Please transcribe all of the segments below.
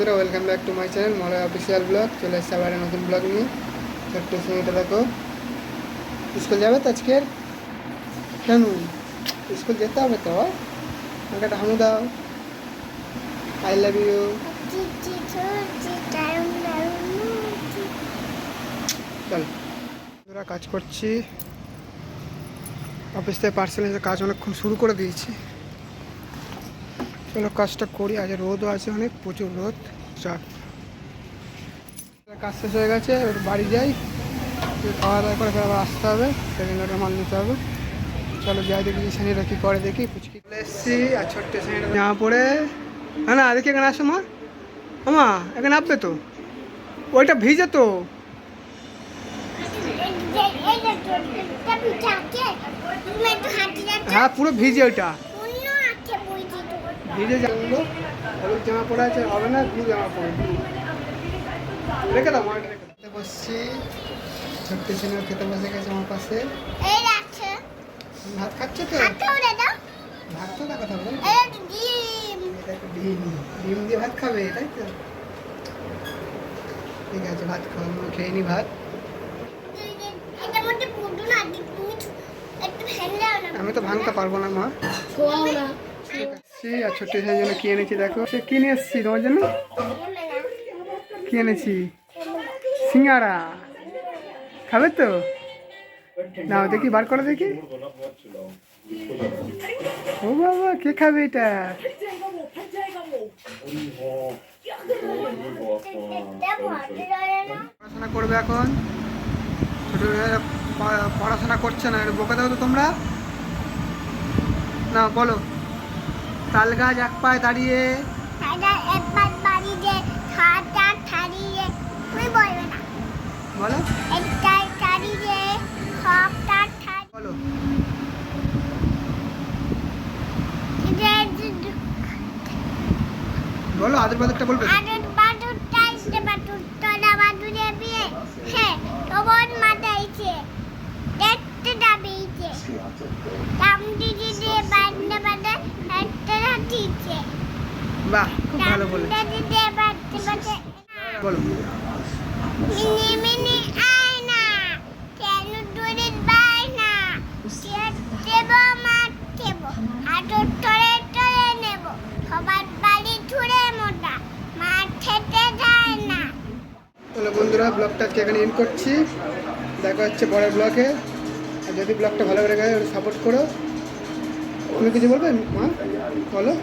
বন্ধুরা, welcome back to my channel Malay official blog. চলে এসছে আবার নতুন ব্লগ নিয়ে। ছোট্ট সিঁড়িটা দেখো, স্কুল যাবে তো আজকের? কেন স্কুল যেতে হবে তো? আমাকে একটা হামু দাও। I love you. চল বন্ধুরা, কাজ করছি অফিস থেকে পার্সেল এসে, কাজ অনেকক্ষণ শুরু করে দিয়েছি। চলো কাজটা করি। আজ রোদও আছে, অনেক প্রচুর রোদ। চাপ কাজ শেষ হয়ে গেছে, এবার বাড়ি যাই। খাওয়া দাওয়া করে আবার আসতে হবে, সেকেন্ড অর্ডার মাল নিতে হবে। চলো যাই, দেখি শ্রেণীরা কী করে দেখি। পুচকি চলে এসেছি আর ছোট্ট শ্রেণীটা জামা পরে। হ্যাঁ না, দেখি এখানে আসো মা। আমা এখানে আসবে তো, ওইটা ভিজে তো। হ্যাঁ পুরো ভিজে, ওইটা ভিজে জানবো। হলুদ জামা পরে আছে, হবে না ব্লু জামা পরে। রেখে দাও মা, রেখে দাও। বসছি, ছোট্ট ছেলে খেতে বসে গেছে আমার পাশে। ভাত খাচ্ছে তো? ভাত তো না, কথা বলো। ডিম ডিম দিয়ে ভাত খাবে, তাই তো? ঠিক আছে, ভাত খাও, খেয়ে নি ভাত। আমি তো ভাঙতে পারবো না মা। আর ছোট্ট ছেলের জন্য কি এনেছি দেখো। সে কি নিয়ে এসছি তোমার জন্য? কি এনেছি? সিঙ্গারা খাবে তো? নাও দেখি, বার করে দেখি। ও বাবা, কে খাবে এটা? পড়াশোনা করবে এখন। ছোট পড়াশোনা করছে না, বকে দাও তো তোমরা। না বলো, তাল গাছ এক পায়ে দাঁড়িয়ে। বলো বলো বলো, আদর বাদরটা বলবে। বাহ, খুব ভালো বলে। বলো তাহলে বন্ধুরা, ব্লগটা আজকে এখানে এন্ড করছি। দেখা হচ্ছে পরের ব্লগে। আর যদি ব্লগটা ভালো করে গেলে সাপোর্ট করো। তুমি কিছু বলবে মা? বলো।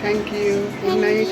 Thank you, good night.